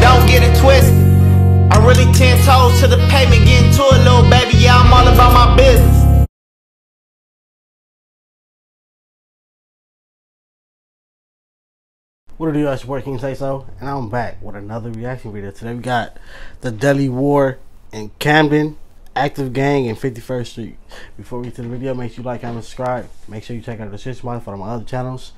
don't get it twisted. I'm really 10 toes to the pavement, getting to it, little baby. Yeah, I'm all about my business. What do you guys working say so? And I'm back with another reaction video. Today we got the deadly war in Camden, Gxng, and 51st Street. Before we get to the video, make sure you like, comment, subscribe. Make sure you check out the description box for my other channels.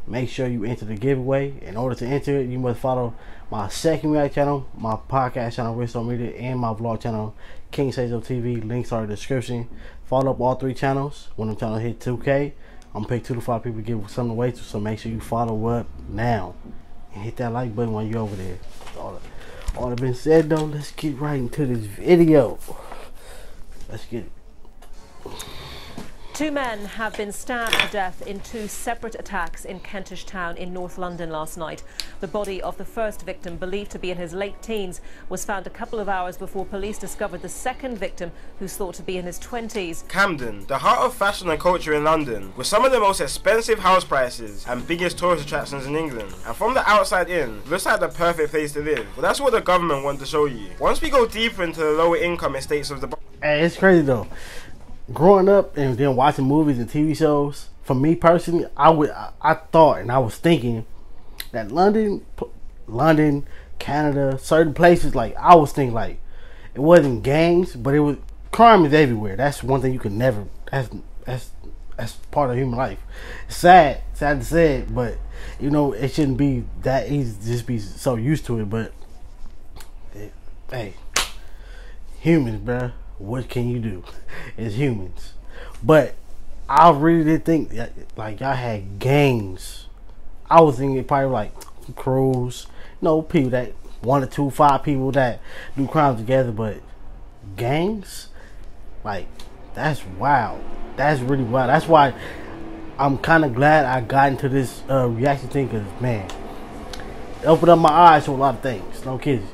Make sure you enter the giveaway. In order to enter it, you must follow my second react channel, my podcast channel, Risto Media, and my vlog channel, Gxng TV. Links are in the description. Follow up all three channels. When the channel hit 2K, I'm gonna pick 2 to 5 people to give something away to, so make sure you follow up now and hit that like button while you're over there. All that been said though, let's get right into this video. Let's get it. 2 men have been stabbed to death in 2 separate attacks in Kentish Town in North London last night. The body of the first victim, believed to be in his late teens, was found a couple of hours before police discovered the second victim, who's thought to be in his 20s. Camden, the heart of fashion and culture in London, with some of the most expensive house prices and biggest tourist attractions in England. And from the outside in, looks like the perfect place to live. But that's what the government want to show you. Once we go deeper into the lower income estates of the... Hey, it's crazy though. Growing up and then watching movies and TV shows, for me personally, I thought and I was thinking that London, Canada, certain places, like I was thinking like it wasn't gangs, but it was crime is everywhere. That's one thing you can never. That's part of human life. Sad to say it, but you know it shouldn't be that easy to just be so used to it. But hey, humans, bruh. What can you do? It's humans. But I really did think like y'all had gangs. I was thinking probably like crews, people that 1 or 2, 5 people that do crimes together. But gangs, like that's wild. That's really wild. That's why I'm kind of glad I got into this reaction thing, because man, it opened up my eyes to a lot of things. No kidding.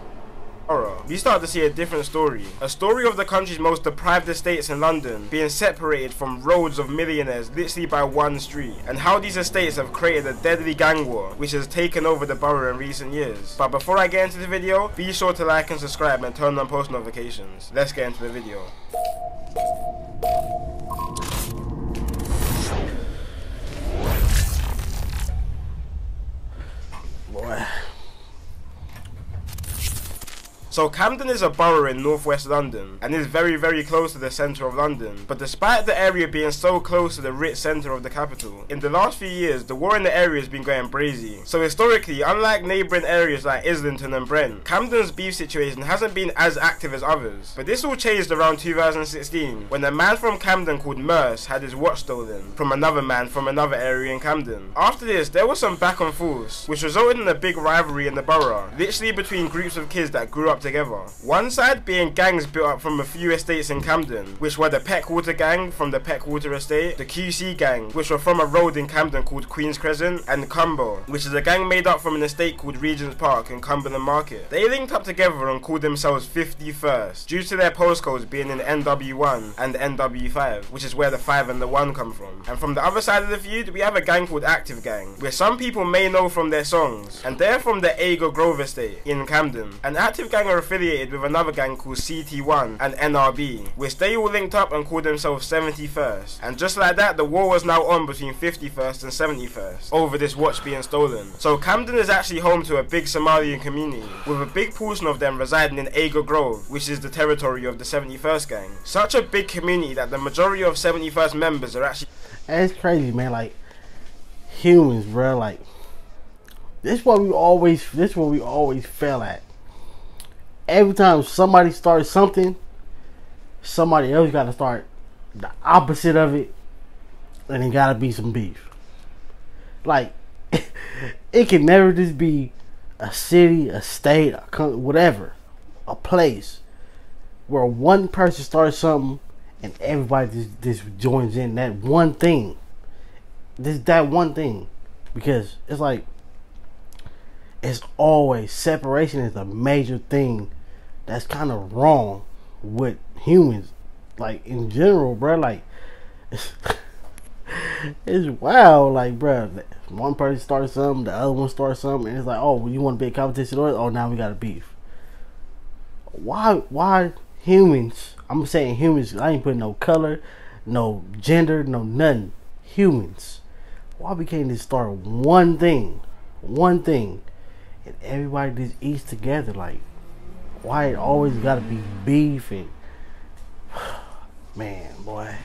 We start to see a different story. A story of the country's most deprived estates in London being separated from roads of millionaires literally by one street, and how these estates have created a deadly gang war which has taken over the borough in recent years. But before I get into the video, be sure to like and subscribe and turn on post notifications. Let's get into the video. Boy. So Camden is a borough in northwest London and is very, very close to the centre of London. But despite the area being so close to the rich centre of the capital, in the last few years the war in the area has been going brazy. So historically, unlike neighbouring areas like Islington and Brent, Camden's beef situation hasn't been as active as others. But this all changed around 2016 when a man from Camden called Merce had his watch stolen from another man from another area in Camden. After this, there was some back and forth, which resulted in a big rivalry in the borough, literally between groups of kids that grew up together. One side being gangs built up from a few estates in Camden, which were the Peckwater gang from the Peckwater estate, the QC gang, which were from a road in Camden called Queen's Crescent, and Cumber, which is a gang made up from an estate called Regent's Park in Cumberland Market. They linked up together and called themselves 51st, due to their postcodes being in NW1 and NW5, which is where the 5 and the 1 come from. And from the other side of the feud, we have a gang called Active Gang, which some people may know from their songs, and they're from the Agar Grove estate in Camden. And Active Gang are affiliated with another gang called CT1 and NRB, which they all linked up and called themselves 71st. And just like that, the war was now on between 51st and 71st over this watch being stolen. So Camden is actually home to a big Somalian community, with a big portion of them residing in Agar Grove, which is the territory of the 71st gang. Such a big community that the majority of 71st members are actually... It's crazy, man. Like humans, bro. Like this is what we always fail at. Every time somebody starts something, somebody else got to start the opposite of it, and it got to be some beef. Like, it can never just be a city, a state, a country, whatever, a place where one person starts something and everybody just joins in that one thing. That one thing. Because it's like, it's always, separation is a major thing that's kind of wrong with humans, like in general, bro. Like It's wild. Like, bro, one person starts something, the other one starts something, and it's like, oh, well, you want to be a competition or oh, now we got a beef. Why humans? I'm saying humans. I ain't putting no color, no gender, no nothing. Humans. Why we can't just start one thing, and everybody just eats together? Like, why it always gotta be beef and man, boy,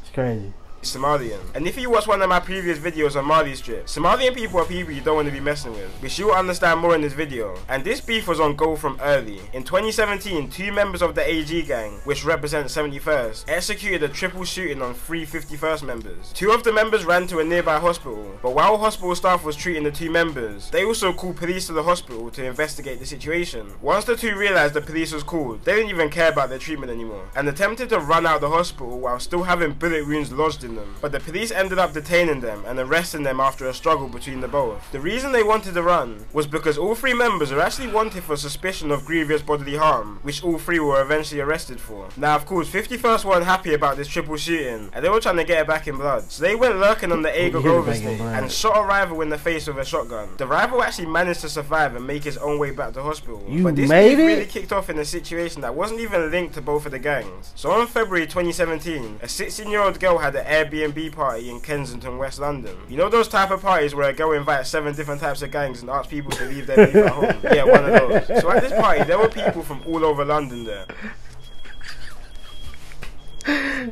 it's crazy. Somalian. And if you watch one of my previous videos on Mali Strip, Somalian people are people you don't want to be messing with, which you will understand more in this video. And this beef was on go from early. In 2017, 2 members of the Gxng, which represents 71st, executed a triple shooting on 3 51st members. 2 of the members ran to a nearby hospital, but while hospital staff was treating the 2 members, they also called police to the hospital to investigate the situation. Once the 2 realized the police was called, they didn't even care about their treatment anymore, and attempted to run out the hospital while still having bullet wounds lodged in them. But the police ended up detaining them and arresting them after a struggle between the both. The reason they wanted to run was because all 3 members are actually wanted for suspicion of grievous bodily harm, which all 3 were eventually arrested for. Now, of course, 51st weren't happy about this triple shooting, and they were trying to get it back in blood. So they went lurking on the Gxng estate and shot a rival in the face with a shotgun. The rival actually managed to survive and make his own way back to hospital. But this beef really kicked off in a situation that wasn't even linked to both of the gangs. So on February 2017, a 16-year-old girl had an Airbnb party in Kensington, West London. You know those type of parties where a girl invites 7 different types of gangs and asks people to leave their beef at home? Yeah, one of those. So at this party, there were people from all over London there.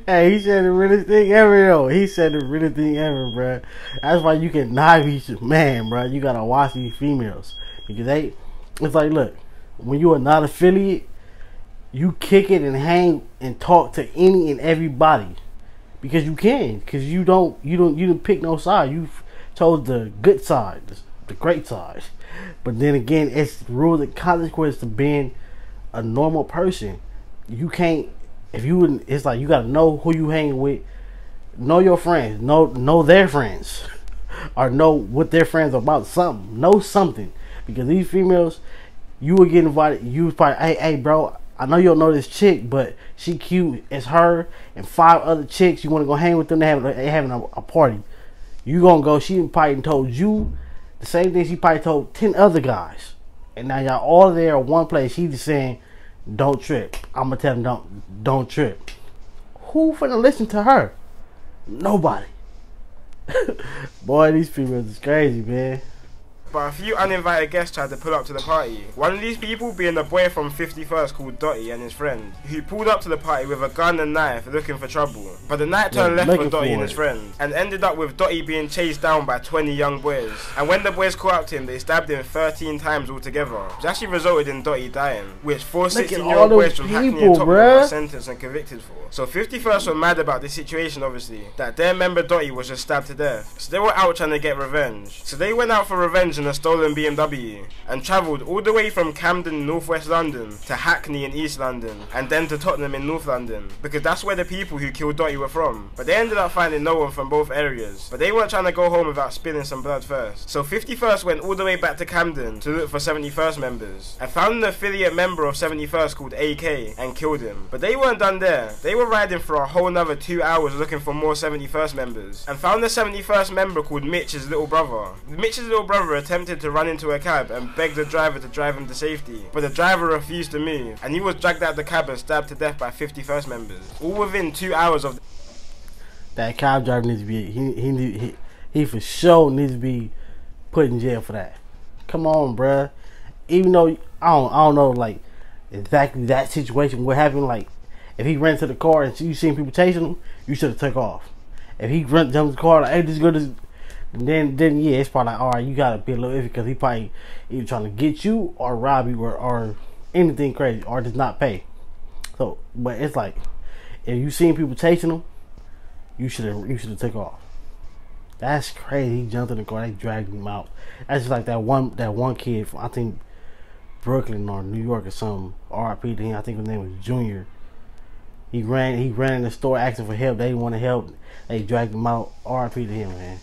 Hey, he said the realest thing ever, though. He said the realest thing ever, bruh. That's why you can not be, man, bruh. You gotta watch these females. Because it's like, look, when you are not affiliate, you kick it and hang and talk to any and everybody. Because you can, because you didn't pick no side. You chose the good side, the great side. But then again, it's rules and consequences to being a normal person. You can't, it's like you gotta know who you hang with, know your friends, know their friends, or know what their friends are about. Know something. Because these females, you would get invited. You was probably, hey, bro, I know you don't know this chick, but she cute. It's her and 5 other chicks. You want to go hang with them? They having a party. You gonna go? She probably told you the same thing she probably told 10 other guys. And now y'all all there at one place. She just saying, "Don't trip." I'm gonna tell them, don't trip. Who finna listen to her? Nobody. Boy, these females is crazy, man. But a few uninvited guests tried to pull up to the party. One of these people being the boy from 51st called Dotty and his friend, who pulled up to the party with a gun and knife looking for trouble. But the night turned left for Dotty and his friend, and ended up with Dotty being chased down by 20 young boys. And when the boys caught up to him, they stabbed him 13 times altogether, which actually resulted in Dotty dying, which 4 16-year-old boys from Hackney and Tottenham were sentenced and convicted for. So 51st were mad about this situation, obviously, that their member Dotty was just stabbed to death. So they were out trying to get revenge. So they went out for revenge in a stolen BMW and travelled all the way from Camden, northwest London, to Hackney in East London, and then to Tottenham in North London, because that's where the people who killed Dotty were from. But they ended up finding no one from both areas. But they weren't trying to go home without spilling some blood first. So 51st went all the way back to Camden to look for 71st members, and found an affiliate member of 71st called AK and killed him. But they weren't done there. They were riding for a whole nother 2 hours looking for more 71st members, and found the 71st member called Mitch's little brother. Mitch's little brother attempted to run into a cab and begged the driver to drive him to safety, but the driver refused to move, and he was dragged out the cab and stabbed to death by 51st members, all within 2 hours of that cab driver needs to be, he for sure needs to be put in jail for that. Come on, bruh. Even though I don't know like exactly that situation, what happened, like if he ran to the car and you seen people chasing him, you should have took off. If he jumped the car like, hey, this good, then yeah, it's probably like, alright, you gotta be a little iffy, because he probably either trying to get you or rob you or anything crazy, or just not pay. So, but it's like, if you seen people chasing him, you should have took off. That's crazy. He jumped in the car, they dragged him out. That's just like that one kid from, I think, Brooklyn or New York or something. R.I.P. to him. I think his name was Junior. He ran in the store asking for help. They didn't want to help. They dragged him out. R.I.P. to him, man.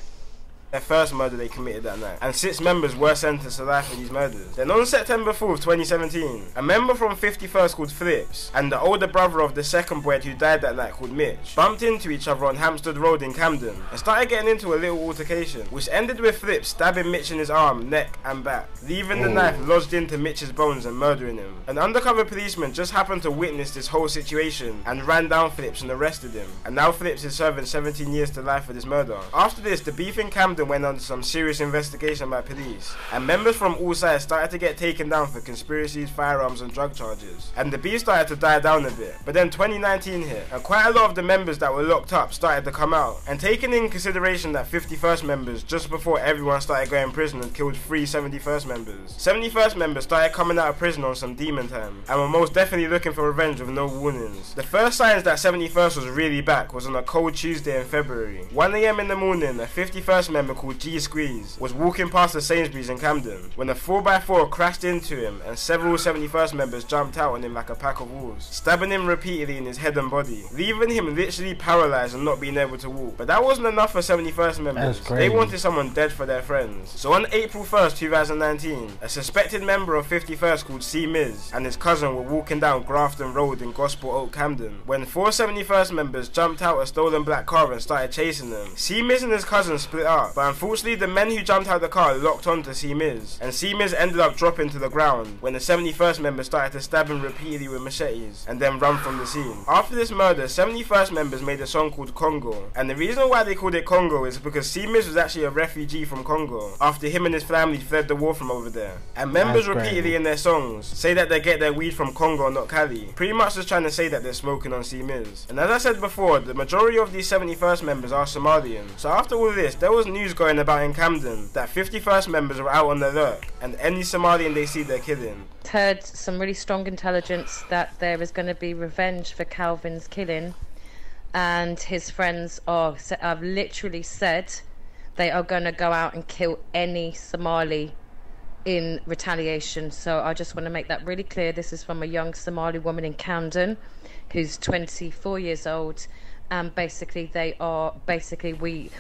their first murder they committed that night, and 6 members were sentenced to life for these murders. Then on September 4th, 2017, a member from 51st called Flips and the older brother of the second boy who died that night called Mitch bumped into each other on Hampstead Road in Camden and started getting into a little altercation, which ended with Flips stabbing Mitch in his arm, neck and back, leaving the knife lodged into Mitch's bones and murdering him. An undercover policeman just happened to witness this whole situation and ran down Flips and arrested him, and now Flips is serving 17 years to life for this murder. After this, the beef in Camden went under some serious investigation by police, and members from all sides started to get taken down for conspiracies, firearms and drug charges, and the beef started to die down a bit. But then 2019 hit, and quite a lot of the members that were locked up started to come out, and taking in consideration that 51st members, just before everyone started going to prison, had killed 3 71st members. 71st members started coming out of prison on some demon time, and were most definitely looking for revenge with no warnings. The first signs that 71st was really back was on a cold Tuesday in February. 1 AM in the morning, a 51st member called Gxng was walking past the Sainsbury's in Camden when a 4x4 crashed into him, and several 71st members jumped out on him like a pack of wolves, stabbing him repeatedly in his head and body, leaving him literally paralysed and not being able to walk. But that wasn't enough for 71st members. They wanted someone dead for their friends. So on April 1st, 2019, a suspected member of 51st called C. Miz and his cousin were walking down Grafton Road in Gospel Oak, Camden, when 4 71st members jumped out a stolen black car and started chasing them. C. Miz and his cousin split up, but unfortunately the men who jumped out the car locked onto C. Miz, and C. Miz ended up dropping to the ground when the 71st members started to stab him repeatedly with machetes and then run from the scene. After this murder, 71st members made a song called Congo, and the reason why they called it Congo is because C. Miz was actually a refugee from Congo after him and his family fled the war from over there, and members repeatedly in their songs say that they get their weed from Congo, not Cali, pretty much just trying to say that they're smoking on C. Miz. And as I said before, the majority of these 71st members are Somalian. So after all this, there was news going about in Camden that 51st members were out on the lurk, and any Somalian they see they're killing. Heard some really strong intelligence that there is going to be revenge for Calvin's killing, and his friends have literally said they are going to go out and kill any Somali in retaliation. So I just want to make that really clear. This is from a young Somali woman in Camden who's 24 years old, and basically we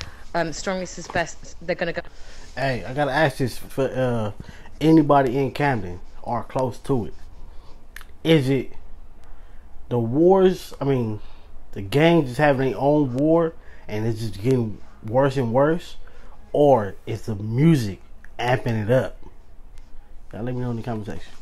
strongly suspect they're going to go. Hey, I gotta ask this for anybody in Camden or close to it. Is it the wars? I mean, the gang just having their own war and it's just getting worse and worse, or is the music amping it up? Y'all let me know in the comment section.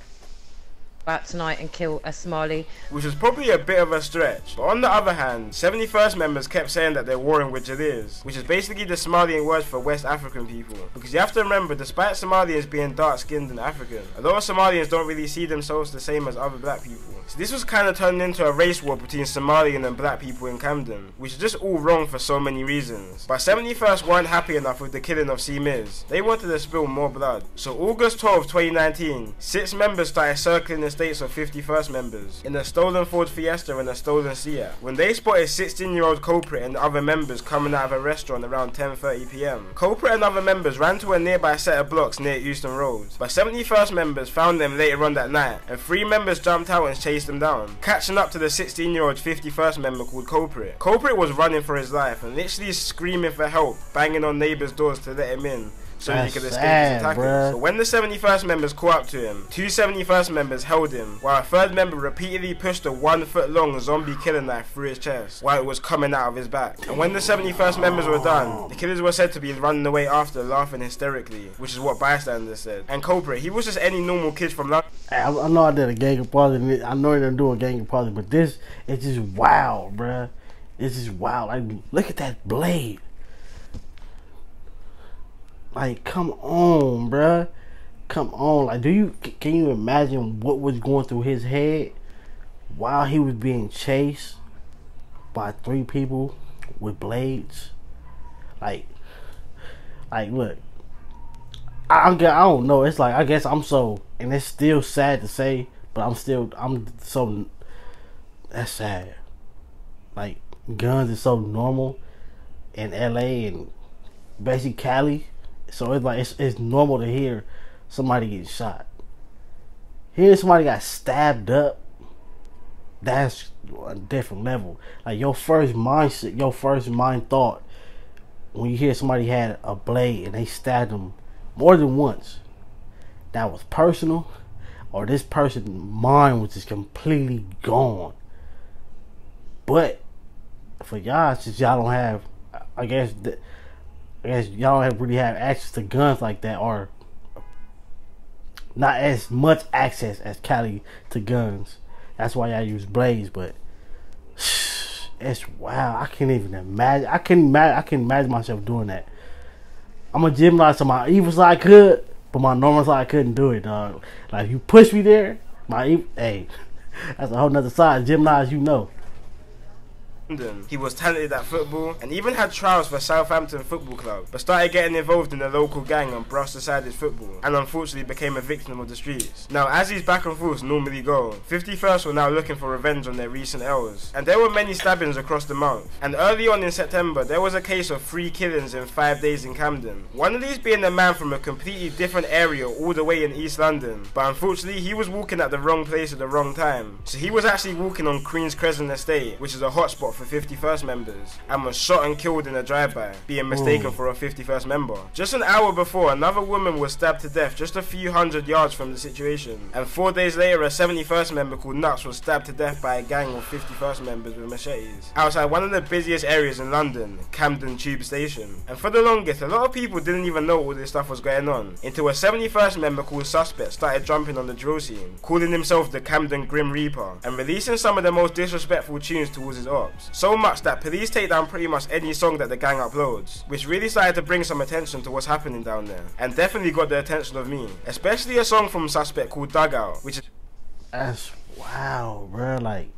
Out tonight and kill a Somali, which was probably a bit of a stretch. But on the other hand, 71st members kept saying that they're warring with Jalirs, which is basically the Somalian word for West African people. Because you have to remember, despite Somalians being dark-skinned and African, a lot of Somalians don't really see themselves the same as other black people. So this was kind of turning into a race war between Somalian and black people in Camden, which is just all wrong for so many reasons. But 71st weren't happy enough with the killing of C. Miz. They wanted to spill more blood. So August 12, 2019, 6 members started circling the states of 51st members in a stolen Ford Fiesta and a stolen Seat when they spotted 16-year-old culprit and other members coming out of a restaurant around 10:30 PM. Culprit and other members ran to a nearby set of blocks near Euston Road, but 71st members found them later on that night, and 3 members jumped out and chased them down, catching up to the 16-year-old 51st member called Culprit. Culprit was running for his life and literally screaming for help, banging on neighbours' doors to let him in so he could escape his attackers. So when the 71st members caught up to him, 2 71st members held him, while a 3rd member repeatedly pushed a 1-foot-long zombie killing knife through his chest while it was coming out of his back. And when the 71st members were done, the killers were said to be running away after, laughing hysterically, which is what bystanders said. And Culprit, he was just any normal kid from London. I know I did a gang of party. I know they're doing a gang of party, but this is just wild, bruh. This is wild. Like, look at that blade. Like, come on, bruh. Come on. Like, can you imagine what was going through his head while he was being chased by 3 people with blades? Like, look. I don't know. It's like, I guess I'm so, and it's still sad to say, but I'm so, that's sad. Like, guns is so normal in LA and basically Cali. So it's like it's normal to hear somebody get shot. Hearing somebody got stabbed up, that's a different level. Like, your first mindset, your first mind thought when you hear somebody had a blade and they stabbed them more than once, that was personal, or this person's mind was just completely gone. But for y'all, since y'all don't have, I guess y'all don't really have access to guns like that, or not as much access as Cali to guns. That's why y'all use blades. But it's wow. I can't even imagine. I can imagine myself doing that. I'm a gym light, so my evil side could, but my normal side I couldn't do it, dog. Like if you push me there, hey, that's a whole nother side. Gym lights, you know. He was talented at football and even had trials for Southampton Football Club, but started getting involved in the local gang and brushed-sided football, and unfortunately became a victim of the streets. Now, as these back and forths normally go, 51st were now looking for revenge on their recent errors, and there were many stabbings across the month. And early on in September, there was a case of 3 killings in 5 days in Camden. One of these being a man from a completely different area all the way in East London, but unfortunately he was walking at the wrong place at the wrong time. So he was actually walking on Queen's Crescent Estate, which is a hotspot for 51st members, and was shot and killed in a drive-by, being mistaken for a 51st member. Just an hour before, another woman was stabbed to death just a few hundred yards from the situation, and 4 days later a 71st member called Nuts was stabbed to death by a gang of 51st members with machetes outside one of the busiest areas in London, Camden Tube Station. And for the longest, a lot of people didn't even know all this stuff was going on, until a 71st member called Suspect started jumping on the drill scene, calling himself the Camden Grim Reaper, and releasing some of the most disrespectful tunes towards his ops. So much that police take down pretty much any song that the gang uploads, which really started to bring some attention to what's happening down there, and definitely got the attention of me, especially a song from Suspect called Dugout, which is that's wow, bro. Like,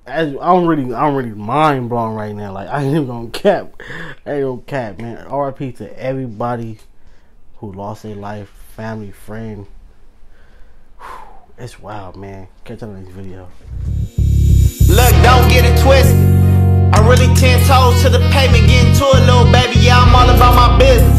I'm really mind blown right now. Like, I ain't even gonna cap. I ain't gonna cap, man. RIP to everybody who lost their life, family, friend. It's wild, man. Catch up on this video. Look, don't get it twisted. I'm really 10 toes to the pavement, getting to it, little baby. Yeah, I'm all about my business.